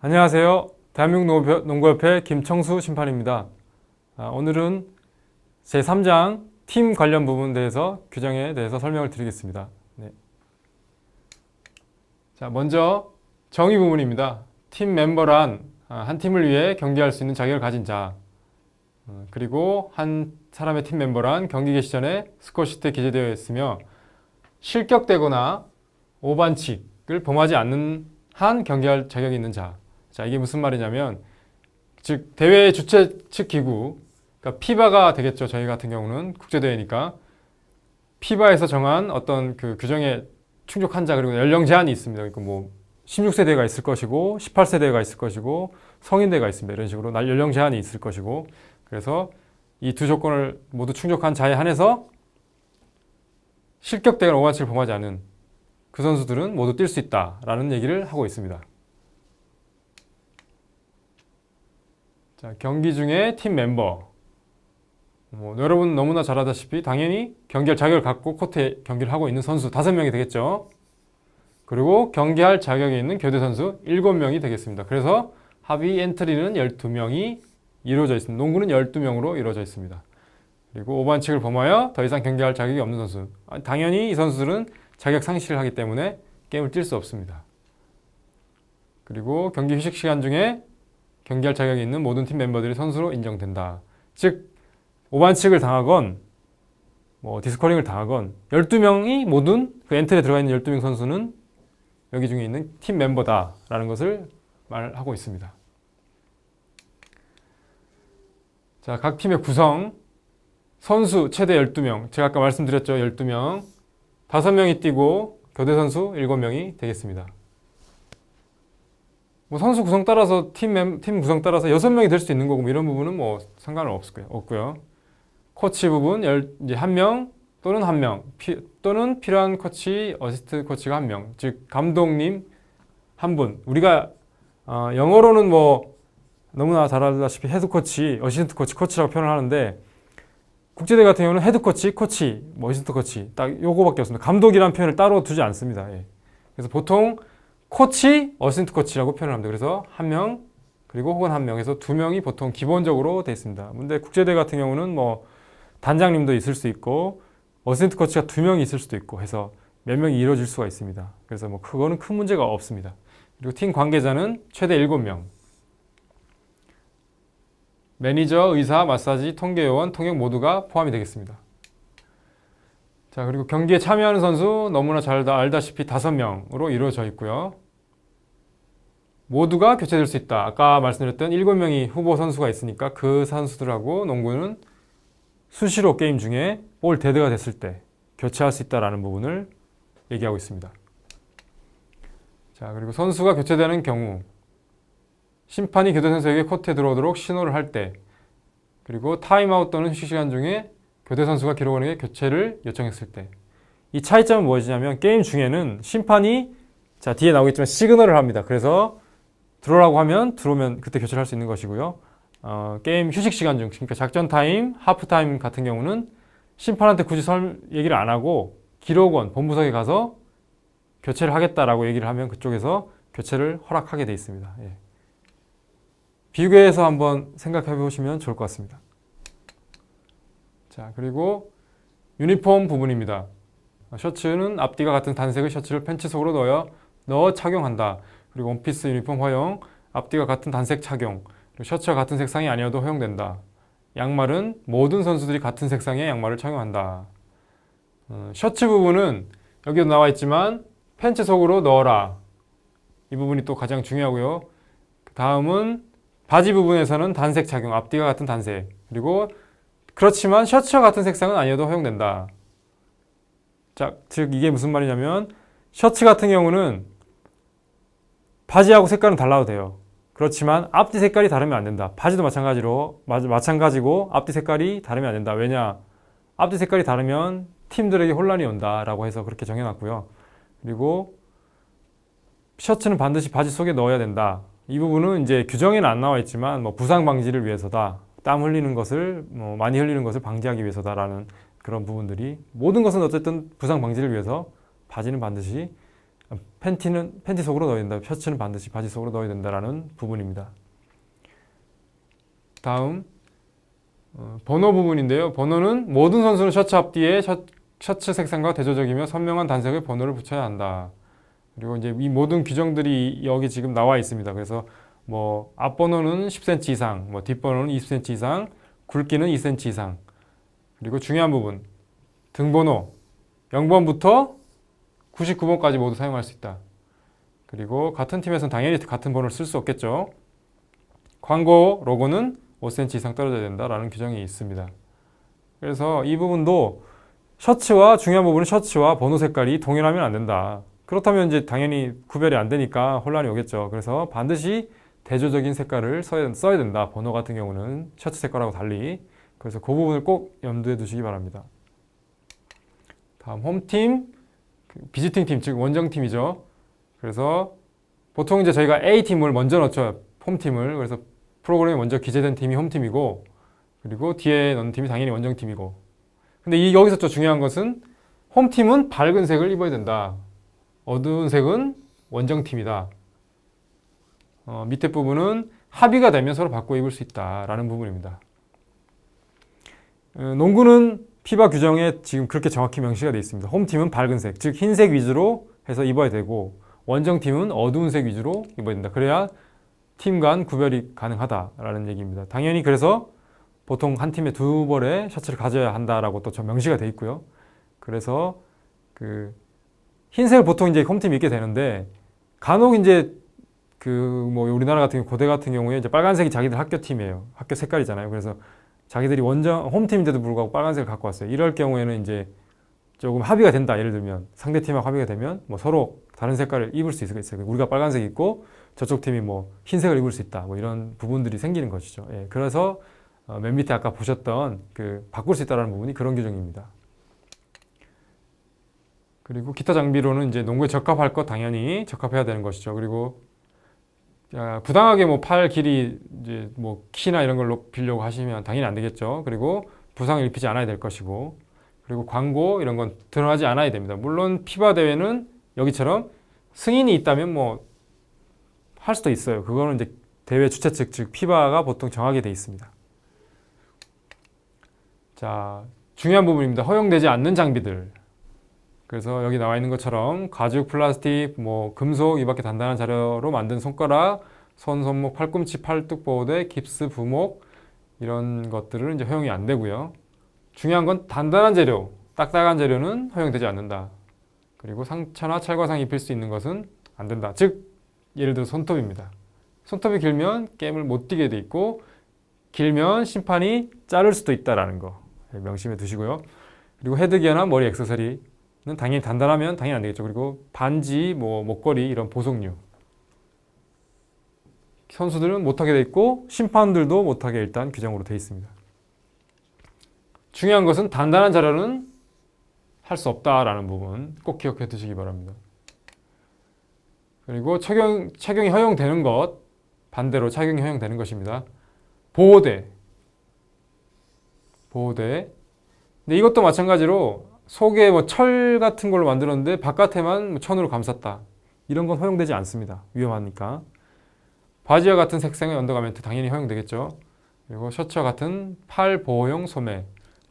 안녕하세요. 대한민국 농구협회 김청수 심판입니다. 오늘은 제3장 팀 관련 부분에 대해서 규정에 대해서 설명을 드리겠습니다. 네. 자, 먼저 정의 부분입니다. 팀 멤버란 한 팀을 위해 경기할 수 있는 자격을 가진 자, 그리고 한 사람의 팀 멤버란 경기 개시 전에 스코어 시트에 기재되어 있으며 실격되거나 오반칙을 범하지 않는 한 경기할 자격이 있는 자. 자, 이게 무슨 말이냐면, 즉 대회 주최 측 기구, 그러니까 피바가 되겠죠. 저희 같은 경우는 국제대회니까 피바에서 정한 어떤 그 규정에 충족한 자, 그리고 연령 제한이 있습니다. 그러니까 뭐 16세 대회가 있을 것이고 18세 대회가 있을 것이고 성인 대회가 있습니다. 이런 식으로 연령 제한이 있을 것이고, 그래서 이 두 조건을 모두 충족한 자에 한해서 실격되거나 오반칙을 범하지 않은 그 선수들은 모두 뛸 수 있다라는 얘기를 하고 있습니다. 자, 경기 중에 팀 멤버. 여러분 너무나 잘 아다시피 당연히 경기할 자격을 갖고 코트에 경기를 하고 있는 선수 5명이 되겠죠. 그리고 경기할 자격이 있는 교대 선수 7명이 되겠습니다. 그래서 합의 엔트리는 12명이 이루어져 있습니다. 농구는 12명으로 이루어져 있습니다. 그리고 오반칙을 범하여 더 이상 경기할 자격이 없는 선수. 당연히 이 선수들은 자격 상실을 하기 때문에 게임을 뛸 수 없습니다. 그리고 경기 휴식 시간 중에 경기할 자격이 있는 모든 팀 멤버들이 선수로 인정된다. 즉 오반칙을 당하건 디스쿼링을 당하건 12명이 모든 그 엔트리에 들어가 있는 12명 선수는 여기 중에 있는 팀 멤버다라는 것을 말하고 있습니다. 자, 각 팀의 구성. 선수 최대 12명. 제가 아까 말씀드렸죠. 12명. 5명이 뛰고 교대 선수 7명이 되겠습니다. 선수 구성 따라서 팀 구성 따라서 6명이 될 수 있는 거고 이런 부분은 상관은 없고요. 코치 부분 이제 1명 또는 1명 또는 필요한 코치, 어시스트 코치가 1명, 즉 감독님 1분. 우리가 영어로는 너무나 잘 알다시피 헤드 코치, 어시스트 코치, 코치라고 표현을 하는데 국제대회 같은 경우는 헤드 코치, 어시스트 코치 딱 요거밖에 없습니다. 감독이라는 표현을 따로 두지 않습니다. 예. 그래서 보통 코치, 어시스트 코치라고 표현을 합니다. 그래서 1명, 그리고 혹은 1명에서 2명이 보통 기본적으로 되어 있습니다. 근데 국제대회 같은 경우는 단장님도 있을 수 있고, 어시스트 코치가 2명이 있을 수도 있고 해서 몇 명이 이루어질 수가 있습니다. 그래서 그거는 큰 문제가 없습니다. 그리고 팀 관계자는 최대 7명. 매니저, 의사, 마사지, 통계요원, 통역 모두가 포함이 되겠습니다. 자, 그리고 경기에 참여하는 선수 너무나 잘 알다시피 5명으로 이루어져 있고요. 모두가 교체될 수 있다. 아까 말씀드렸던 7명이 후보 선수가 있으니까 그 선수들하고 농구는 수시로 게임 중에 볼 데드가 됐을 때 교체할 수 있다는 부분을 얘기하고 있습니다. 자, 그리고 선수가 교체되는 경우 심판이 교대 선수에게 코트에 들어오도록 신호를 할 때, 그리고 타임아웃 또는 휴식 시간 중에 교대 선수가 기록원에게 교체를 요청했을 때, 이 차이점은 무엇이냐면 게임 중에는 심판이 뒤에 나오겠지만 시그널을 합니다. 그래서 들어오라고 하면 들어오면 그때 교체를 할 수 있는 것이고요. 게임 휴식 시간 중, 그러니까 작전 타임, 하프 타임 같은 경우는 심판한테 굳이 얘기를 안 하고 기록원, 본부석에 가서 교체를 하겠다라고 얘기를 하면 그쪽에서 교체를 허락하게 돼 있습니다. 예. 비교해서 한번 생각해 보시면 좋을 것 같습니다. 자, 그리고 유니폼 부분입니다. 셔츠는 앞뒤가 같은 단색의 셔츠를 팬츠 속으로 넣어 착용한다. 그리고 원피스 유니폼 허용, 앞뒤가 같은 단색 착용, 그리고 셔츠가 같은 색상이 아니어도 허용된다. 양말은 모든 선수들이 같은 색상의 양말을 착용한다. 셔츠 부분은 여기도 나와 있지만 팬츠 속으로 넣어라. 이 부분이 또 가장 중요하고요. 그 다음은 바지 부분에서는 단색 착용, 앞뒤가 같은 단색. 그리고 그렇지만 셔츠와 같은 색상은 아니어도 허용된다. 자, 즉 이게 무슨 말이냐면 셔츠 같은 경우는 바지하고 색깔은 달라도 돼요. 그렇지만 앞뒤 색깔이 다르면 안 된다. 바지도 마찬가지고 앞뒤 색깔이 다르면 안 된다. 왜냐? 앞뒤 색깔이 다르면 팀들에게 혼란이 온다라고 해서 그렇게 정해놨고요. 그리고 셔츠는 반드시 바지 속에 넣어야 된다. 이 부분은 이제 규정에는 안 나와 있지만 부상 방지를 위해서다. 땀 흘리는 것을 많이 흘리는 것을 방지하기 위해서다라는 그런 부분들이, 모든 것은 어쨌든 부상 방지를 위해서 바지는 반드시 팬티는 팬티 속으로 넣어야 된다. 셔츠는 반드시 바지 속으로 넣어야 된다라는 부분입니다. 다음 번호 부분인데요. 번호는 모든 선수는 셔츠 앞뒤에 셔츠 색상과 대조적이며 선명한 단색의 번호를 붙여야 한다. 그리고 이제 이 모든 규정들이 여기 지금 나와 있습니다. 그래서 뭐 앞번호는 10cm 이상, 뭐 뒷번호는 20cm 이상, 굵기는 2cm 이상. 그리고 중요한 부분 등번호 0번부터 99번까지 모두 사용할 수 있다. 그리고 같은 팀에서는 당연히 같은 번호를 쓸 수 없겠죠. 광고 로고는 5cm 이상 떨어져야 된다라는 규정이 있습니다. 그래서 이 부분도 중요한 부분은 셔츠와 번호 색깔이 동일하면 안 된다. 그렇다면 이제 당연히 구별이 안 되니까 혼란이 오겠죠. 그래서 반드시 대조적인 색깔을 써야 된다. 번호 같은 경우는 셔츠 색깔하고 달리. 그래서 그 부분을 꼭 염두에 두시기 바랍니다. 다음 홈팀, 비지팅 팀, 즉 원정팀이죠. 그래서 보통 이제 저희가 A팀을 먼저 넣죠. 홈팀을. 그래서 프로그램에 먼저 기재된 팀이 홈팀이고, 그리고 뒤에 넣는 팀이 당연히 원정팀이고. 근데 여기서 또 중요한 것은 홈팀은 밝은 색을 입어야 된다. 어두운 색은 원정팀이다. 밑에 부분은 합의가 되면 서로 바꿔 입을 수 있다라는 부분입니다. 농구는 피바 규정에 지금 그렇게 정확히 명시가 되어 있습니다. 홈팀은 밝은 색, 즉 흰색 위주로 해서 입어야 되고 원정팀은 어두운 색 위주로 입어야 된다. 그래야 팀 간 구별이 가능하다라는 얘기입니다. 당연히 그래서 보통 한 팀에 2벌의 셔츠를 가져야 한다라고 또 명시가 되어 있고요. 그래서 흰색을 보통 이제 홈팀이 입게 되는데 간혹 이제 뭐 우리나라 같은 경우 고대 같은 경우에 이제 빨간색이 자기들 학교 팀이에요. 학교 색깔이잖아요. 그래서 자기들이 홈팀인데도 불구하고 빨간색을 갖고 왔어요. 이럴 경우에는 이제 조금 합의가 된다. 예를 들면 상대 팀하고 합의가 되면 뭐 서로 다른 색깔을 입을 수 있어요. 우리가 빨간색 입고 저쪽 팀이 뭐 흰색을 입을 수 있다. 뭐 이런 부분들이 생기는 것이죠. 예, 그래서 맨 밑에 아까 보셨던 바꿀 수 있다는 부분이 그런 규정입니다. 그리고 기타 장비로는 이제 농구에 적합할 것 당연히 적합해야 되는 것이죠. 그리고 부당하게 뭐 팔 길이 이제 뭐 키나 이런 걸 높이려고 하시면 당연히 안 되겠죠. 그리고 부상을 입히지 않아야 될 것이고, 그리고 광고 이런 건 드러나지 않아야 됩니다. 물론 피바 대회는 여기처럼 승인이 있다면 뭐 할 수도 있어요. 그거는 이제 대회 주최 측, 즉 피바가 보통 정하게 돼 있습니다. 자, 중요한 부분입니다. 허용되지 않는 장비들. 그래서 여기 나와 있는 것처럼 가죽, 플라스틱, 뭐 금속, 이 밖에 단단한 자료로 만든 손가락, 손목, 팔꿈치, 팔뚝 보호대, 깁스, 부목 이런 것들은 이제 허용이 안 되고요. 중요한 건 단단한 재료, 딱딱한 재료는 허용되지 않는다. 그리고 상처나 찰과상 입힐 수 있는 것은 안 된다. 즉 예를 들어 손톱입니다. 손톱이 길면 게임을 못 뛰게 돼 있고 길면 심판이 자를 수도 있다라는 거 명심해 두시고요. 그리고 헤드기어나 머리 액세서리 당연히 단단하면 당연히 안 되겠죠. 그리고 반지, 뭐 목걸이 이런 보석류 선수들은 못하게 돼 있고 심판들도 못하게 일단 규정으로 돼 있습니다. 중요한 것은 단단한 자료는 할 수 없다라는 부분 꼭 기억해 두시기 바랍니다. 그리고 착용이 허용되는 것 반대로 착용이 허용되는 것입니다. 보호대. 근데 이것도 마찬가지로 속에 뭐 철 같은 걸로 만들었는데 바깥에만 천으로 감쌌다. 이런 건 허용되지 않습니다. 위험하니까. 바지와 같은 색상의 언더가멘트 당연히 허용되겠죠. 그리고 셔츠와 같은 팔 보호용 소매,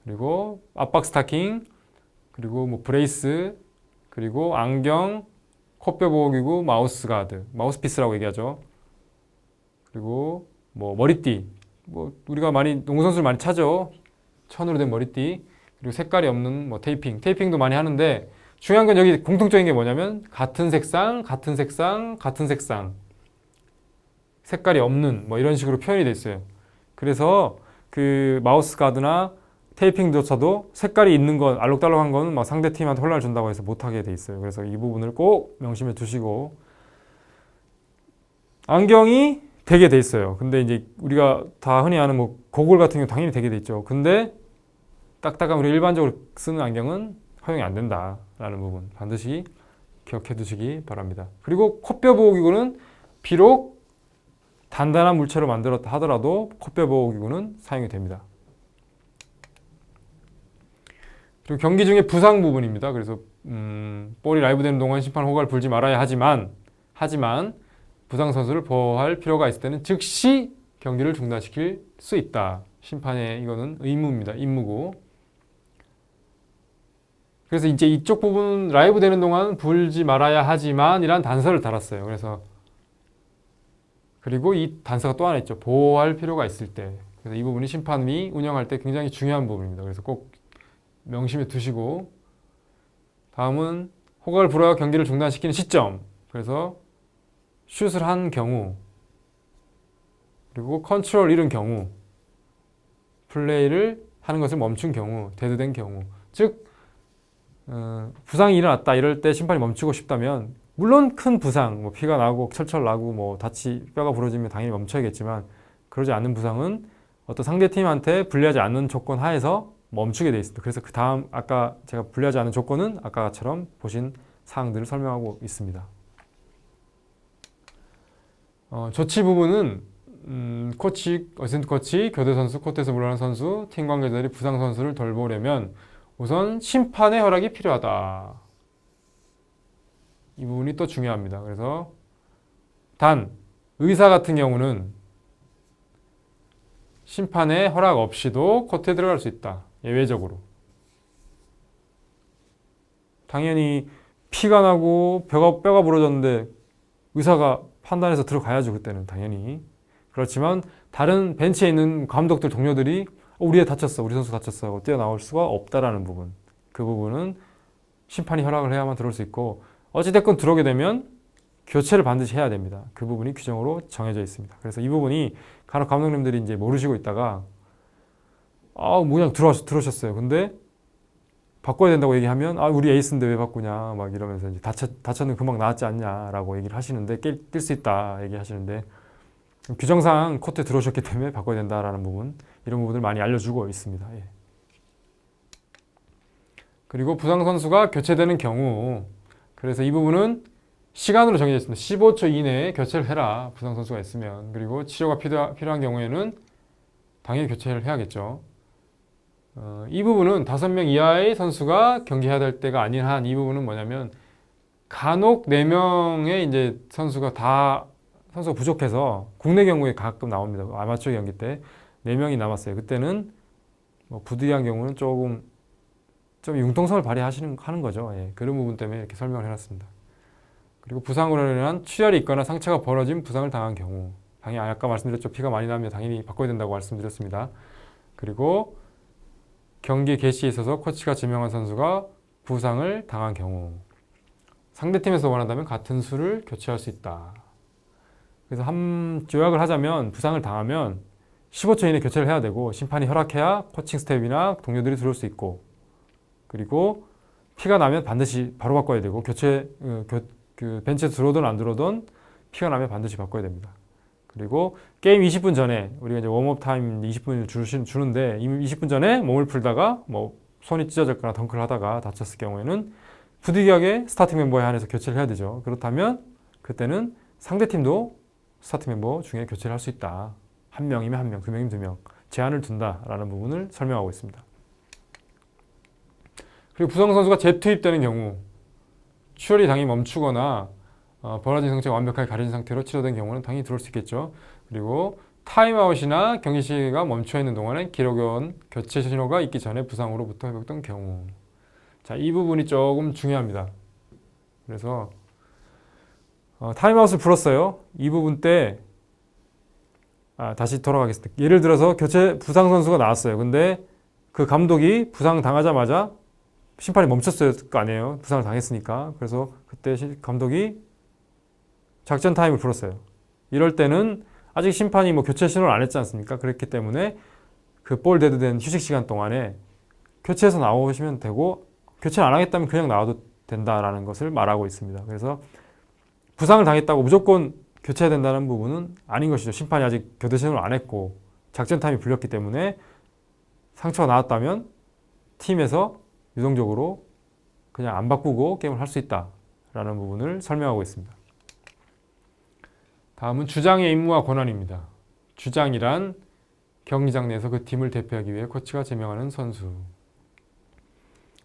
그리고 압박 스타킹, 그리고 뭐 브레이스, 그리고 안경, 코뼈 보호기구, 마우스 가드, 마우스피스라고 얘기하죠. 그리고 뭐 머리띠, 뭐 우리가 농구 선수를 많이 차죠. 천으로 된 머리띠. 그리고 색깔이 없는 뭐 테이핑도 많이 하는데 중요한 건 여기 공통적인 게 뭐냐면 같은 색상, 색깔이 없는 뭐 이런 식으로 표현이 돼 있어요. 그래서 마우스 가드나 테이핑조차도 색깔이 있는 건 알록달록한 거는 막 상대 팀한테 혼란을 준다고 해서 못하게 돼 있어요. 그래서 이 부분을 꼭 명심해 두시고, 안경이 되게 돼 있어요. 근데 이제 우리가 다 흔히 아는 뭐 고글 같은 경우 당연히 되게 돼 있죠. 근데 딱딱한 우리 일반적으로 쓰는 안경은 허용이 안 된다라는 부분 반드시 기억해 두시기 바랍니다. 그리고 코뼈 보호기구는 비록 단단한 물체로 만들었다 하더라도 코뼈 보호기구는 사용이 됩니다. 그리고 경기 중에 부상 부분입니다. 그래서 볼이 라이브 되는 동안 심판 허가를 불지 말아야 하지만 부상 선수를 보호할 필요가 있을 때는 즉시 경기를 중단시킬 수 있다. 심판의 이거는 의무입니다. 임무고. 그래서 이제 이쪽 부분 라이브 되는 동안 불지 말아야 하지만 이란 단서를 달았어요. 그리고 이 단서가 또 하나 있죠. 보호할 필요가 있을 때. 그래서 이 부분이 심판이 운영할 때 굉장히 중요한 부분입니다. 그래서 꼭 명심해 두시고, 다음은 허가를 불어야 경기를 중단시키는 시점. 그래서 슛을 한 경우, 그리고 컨트롤 잃은 경우, 플레이를 하는 것을 멈춘 경우, 데드된 경우. 즉 부상이 일어났다 이럴 때 심판이 멈추고 싶다면, 물론 큰 부상, 뭐 피가 나고 철철 나고 뭐 뼈가 부러지면 당연히 멈춰야겠지만, 그러지 않는 부상은 어떤 상대팀한테 불리하지 않는 조건 하에서 멈추게 되어 있습니다. 그래서 그 다음 아까 제가 불리하지 않은 조건은 아까처럼 보신 사항들을 설명하고 있습니다. 조치 부분은 코치, 어시스턴트 코치, 교대 선수, 코트에서 물러나는 선수, 팀 관계자들이 부상 선수를 돌보려면 우선 심판의 허락이 필요하다. 이 부분이 또 중요합니다. 그래서 단 의사 같은 경우는 심판의 허락 없이도 코트에 들어갈 수 있다. 예외적으로. 당연히 피가 나고 뼈가 부러졌는데 의사가 판단해서 들어가야죠. 그때는 당연히. 그렇지만 다른 벤치에 있는 감독들, 동료들이 우리 애 다쳤어, 우리 선수 다쳤어 하고 뛰어나올 수가 없다라는 부분. 그 부분은 심판이 허락을 해야만 들어올 수 있고, 어찌됐건 들어오게 되면 교체를 반드시 해야 됩니다. 그 부분이 규정으로 정해져 있습니다. 그래서 이 부분이 간혹 감독님들이 이제 모르시고 있다가 그냥 들어오셨어요. 근데 바꿔야 된다고 얘기하면 우리 에이스인데 왜 바꾸냐 막 이러면서 이제 다쳤는데 금방 나았지 않냐라고 얘기를 하시는데, 뛸 수 있다 얘기하시는데, 규정상 코트에 들어오셨기 때문에 바꿔야 된다라는 부분, 이런 부분을 많이 알려주고 있습니다. 예. 그리고 부상 선수가 교체되는 경우, 그래서 이 부분은 시간으로 정해져 있습니다. 15초 이내에 교체를 해라, 부상 선수가 있으면. 그리고 치료가 필요한 경우에는 당연히 교체를 해야겠죠. 이 부분은 5명 이하의 선수가 경기해야 될 때가 아닌 한, 이 부분은 뭐냐면 간혹 4명의 이제 선수가 부족해서, 국내 경우에 가끔 나옵니다. 아마추어 경기 때 4명이 남았어요. 그때는 뭐 부득이한 경우는 좀 융통성을 발휘하는 거죠. 예, 그런 부분 때문에 이렇게 설명을 해놨습니다. 그리고 부상으로 인한 출혈이 있거나 상처가 벌어진 부상을 당한 경우, 당연히 아까 말씀드렸죠. 피가 많이 나면 당연히 바꿔야 된다고 말씀드렸습니다. 그리고 경기 개시에 있어서 코치가 지명한 선수가 부상을 당한 경우, 상대팀에서 원한다면 같은 수를 교체할 수 있다. 그래서 요약을 하자면, 부상을 당하면 15초 이내 교체를 해야 되고, 심판이 허락해야 코칭 스텝이나 동료들이 들어올 수 있고, 그리고 피가 나면 반드시 바로 바꿔야 되고, 벤치에 들어오든 안 들어오든 피가 나면 반드시 바꿔야 됩니다. 그리고 게임 20분 전에, 우리가 이제 웜업 타임 20분을 주는데 20분 전에 몸을 풀다가 뭐 손이 찢어졌거나 덩크를 하다가 다쳤을 경우에는 부득이하게 스타팅 멤버에 한해서 교체를 해야 되죠. 그렇다면 그때는 상대팀도 스타팅 멤버 중에 교체를 할 수 있다. 1명이면 1명, 2명이면 2명 제한을 둔다라는 부분을 설명하고 있습니다. 그리고 부상 선수가 재투입되는 경우, 출혈이 당연히 멈추거나 벌어진 상처가 완벽하게 가려진 상태로 치료된 경우는 당연히 들어올 수 있겠죠. 그리고 타임아웃이나 경기 시기가 멈춰 있는 동안에 기록원 교체 신호가 있기 전에 부상으로부터 회복된 경우. 자, 이 부분이 조금 중요합니다. 그래서 타임아웃을 불었어요. 이 부분 때 다시 돌아가겠습니다. 예를 들어서 부상 선수가 나왔어요. 근데 그 감독이 부상 당하자마자 심판이 멈췄을 거 아니에요. 부상을 당했으니까. 그래서 그때 감독이 작전 타임을 불었어요. 이럴 때는 아직 심판이 뭐 교체 신호를 안 했지 않습니까? 그렇기 때문에 그 볼 데드된 휴식 시간 동안에 교체해서 나오시면 되고, 교체를 안 하겠다면 그냥 나와도 된다라는 것을 말하고 있습니다. 그래서 부상을 당했다고 무조건 교체해야 된다는 부분은 아닌 것이죠. 심판이 아직 교대 신호를 안 했고 작전 타임이 불렸기 때문에 상처가 나왔다면 팀에서 유동적으로 그냥 안 바꾸고 게임을 할 수 있다라는 부분을 설명하고 있습니다. 다음은 주장의 임무와 권한입니다. 주장이란 경기장 내에서 그 팀을 대표하기 위해 코치가 지명하는 선수.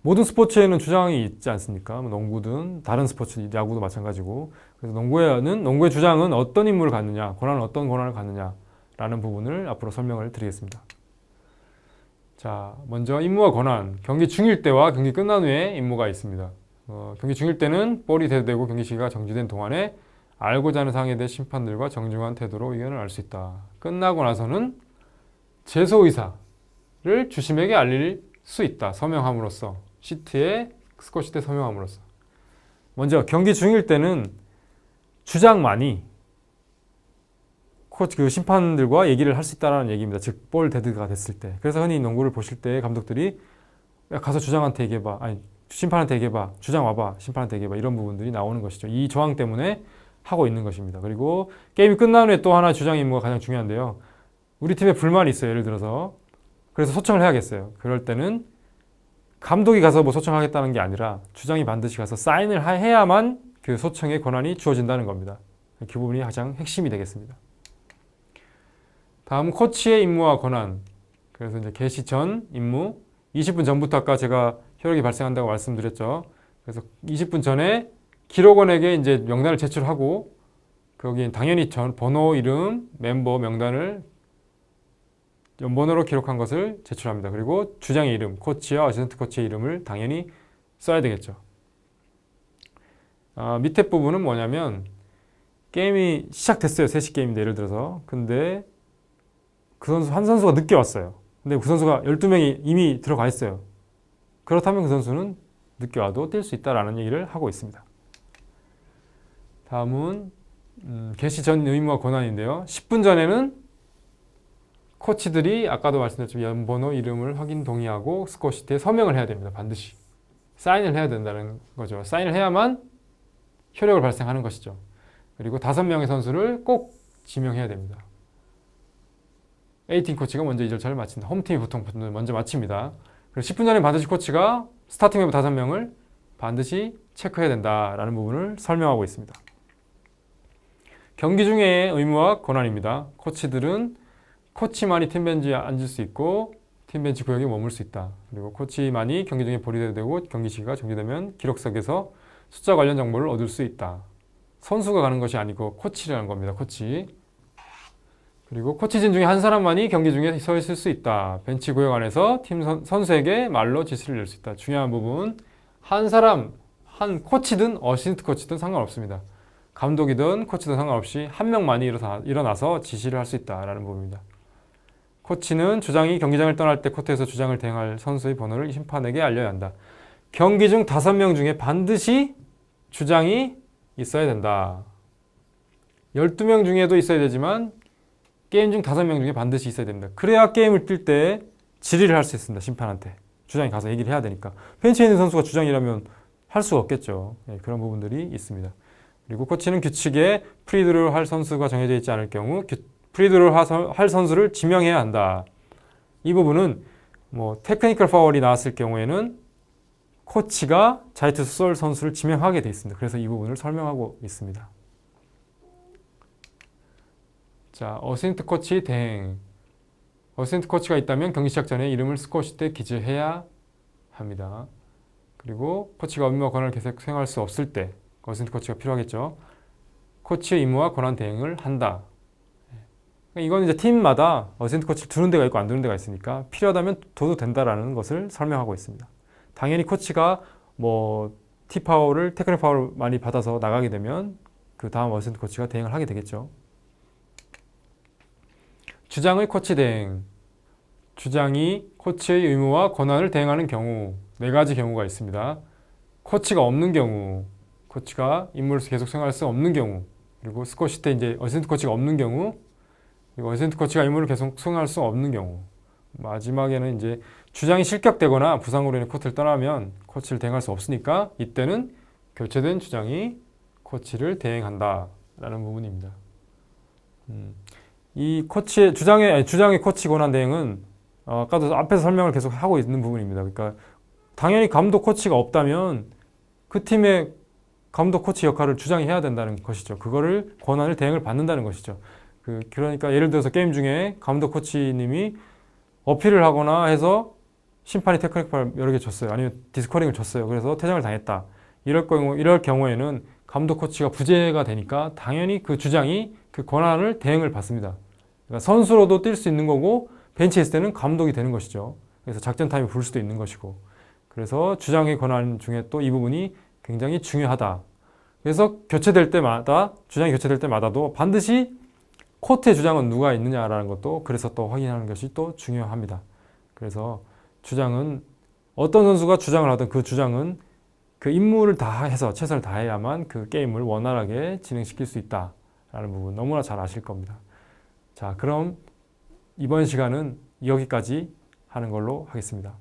모든 스포츠에는 주장이 있지 않습니까? 뭐 농구든 다른 스포츠, 야구도 마찬가지고. 그래서 농구의 주장은 어떤 임무를 갖느냐, 어떤 권한을 갖느냐라는 부분을 앞으로 설명을 드리겠습니다. 자, 먼저 임무와 권한. 경기 중일 때와 경기 끝난 후에 임무가 있습니다. 경기 중일 때는 볼이 대두되고 경기 시기가 정지된 동안에 알고자 하는 사항에 대해 심판들과 정중한 태도로 의견을 알 수 있다. 끝나고 나서는 제소 의사를 주심에게 알릴 수 있다. 서명함으로써. 스코어 시트에 서명함으로써. 먼저 경기 중일 때는 주장만이 그 심판들과 얘기를 할 수 있다는 얘기입니다. 즉, 볼 데드가 됐을 때. 그래서 흔히 농구를 보실 때 감독들이 야, 가서 주장한테 얘기해봐. 아니, 심판한테 얘기해봐. 주장 와봐. 심판한테 얘기해봐. 이런 부분들이 나오는 것이죠. 이 조항 때문에 하고 있는 것입니다. 그리고 게임이 끝난 후에 또 하나 주장 임무가 가장 중요한데요. 우리 팀에 불만이 있어요. 예를 들어서. 그래서 소청을 해야겠어요. 그럴 때는 감독이 가서 뭐 소청하겠다는 게 아니라 주장이 반드시 가서 사인을 해야만 그 소청의 권한이 주어진다는 겁니다. 그 부분이 가장 핵심이 되겠습니다. 다음 코치의 임무와 권한. 그래서 이제 개시 전 임무 20분 전부터 아까 제가 혈액이 발생한다고 말씀드렸죠. 그래서 20분 전에 기록원에게 이제 명단을 제출하고 거기 당연히 번호, 이름, 멤버 명단을 연번호로 기록한 것을 제출합니다. 그리고 주장의 이름, 코치와 어시스턴트 코치의 이름을 당연히 써야 되겠죠. 밑에 부분은 뭐냐면 게임이 시작됐어요. 3시 게임인데 예를 들어서. 근데 한 선수가 늦게 왔어요. 근데 그 선수가 12명이 이미 들어가 있어요. 그렇다면 그 선수는 늦게 와도 뛸 수 있다라는 얘기를 하고 있습니다. 다음은 개시 전 의무와 권한인데요. 10분 전에는 코치들이 아까도 말씀드렸지만 연번호, 이름을 확인 동의하고 스코어 시트에 서명을 해야 됩니다. 반드시. 사인을 해야 된다는 거죠. 사인을 해야만 효력을 발생하는 것이죠. 그리고 5명의 선수를 꼭 지명해야 됩니다. A팀 코치가 먼저 이 절차를 마친다. 홈팀이 보통 먼저 마칩니다. 그리고 10분 전에 반드시 코치가 스타팅 멤버 5명을 반드시 체크해야 된다라는 부분을 설명하고 있습니다. 경기 중에 의무와 권한입니다. 코치들은 코치만이 팀벤치에 앉을 수 있고 팀벤치 구역에 머물 수 있다. 그리고 코치만이 경기 중에 볼이 되고 경기 시기가 정지되면 기록석에서 숫자 관련 정보를 얻을 수 있다. 선수가 가는 것이 아니고 코치라는 겁니다. 코치. 그리고 코치진 중에 한 사람만이 경기 중에 서 있을 수 있다. 벤치 구역 안에서 선수에게 말로 지시를 낼 수 있다. 중요한 부분, 한 사람, 한 코치든 어시스턴트 코치든 상관없습니다. 감독이든 코치든 상관없이 한 명만이 일어나서 지시를 할 수 있다라는 부분입니다. 코치는 주장이 경기장을 떠날 때 코트에서 주장을 대행할 선수의 번호를 심판에게 알려야 한다. 경기 중 5명 중에 반드시 주장이 있어야 된다. 12명 중에도 있어야 되지만 게임 중 5명 중에 반드시 있어야 됩니다. 그래야 게임을 뛸 때 질의를 할 수 있습니다. 심판한테. 주장이 가서 얘기를 해야 되니까. 벤치에 있는 선수가 주장이라면 할 수가 없겠죠. 네, 그런 부분들이 있습니다. 그리고 코치는 규칙에 프리드로를 할 선수가 정해져 있지 않을 경우 프리드로를 할 선수를 지명해야 한다. 이 부분은 뭐 테크니컬 파울이 나왔을 경우에는 코치가 자이트 쏠 선수를 지명하게 되어 있습니다. 그래서 이 부분을 설명하고 있습니다. 자, 어시스턴트 코치 대행. 어시스턴트 코치가 있다면 경기 시작 전에 이름을 스코어 시트에 기재해야 합니다. 그리고 코치가 업무와 권한을 계속 수행할 수 없을 때 어시스턴트 코치가 필요하겠죠. 코치의 임무와 권한 대행을 한다. 이건 이제 팀마다 어시스턴트 코치를 두는 데가 있고 안 두는 데가 있으니까 필요하다면 둬도 된다라는 것을 설명하고 있습니다. 당연히 코치가 뭐 T파울을 테크닉 파울을 많이 받아서 나가게 되면 그 다음 어시스턴트 코치가 대행을 하게 되겠죠. 주장의 코치 대행. 주장이 코치의 의무와 권한을 대행하는 경우 4가지 경우가 있습니다. 코치가 없는 경우, 코치가 임무를 계속 수행할 수 없는 경우, 그리고 스코어 시트에 이제 어시스턴트 코치가 없는 경우, 그리고 어시스턴트 코치가 임무를 계속 수행할 수 없는 경우, 마지막에는 이제 주장이 실격되거나 부상으로 인해 코트를 떠나면 코치를 대행할 수 없으니까 이때는 교체된 주장이 코치를 대행한다라는 부분입니다. 이 주장의 코치 권한 대행은 아까도 앞에서 설명을 계속 하고 있는 부분입니다. 그러니까 당연히 감독 코치가 없다면 그 팀의 감독 코치 역할을 주장이 해야 된다는 것이죠. 그거를 권한을 대행을 받는다는 것이죠. 그러니까 예를 들어서 게임 중에 감독 코치님이 어필을 하거나 해서 심판이 테크닉팔 여러 개 줬어요. 아니면 디스커링을 줬어요. 그래서 퇴장을 당했다. 이럴 경우에는 감독 코치가 부재가 되니까 당연히 그 주장이 그 권한을 대행을 받습니다. 그러니까 선수로도 뛸 수 있는 거고 벤치에 있을 때는 감독이 되는 것이죠. 그래서 작전 타임을 부를 수도 있는 것이고. 그래서 주장의 권한 중에 또 이 부분이 굉장히 중요하다. 그래서 주장이 교체될 때마다도 반드시 코트의 주장은 누가 있느냐라는 것도 그래서 또 확인하는 것이 또 중요합니다. 그래서 주장은 어떤 선수가 주장을 하든 그 주장은 그 임무를 다 해서 최선을 다해야만 그 게임을 원활하게 진행시킬 수 있다라는 부분 너무나 잘 아실 겁니다. 자, 그럼 이번 시간은 여기까지 하는 걸로 하겠습니다.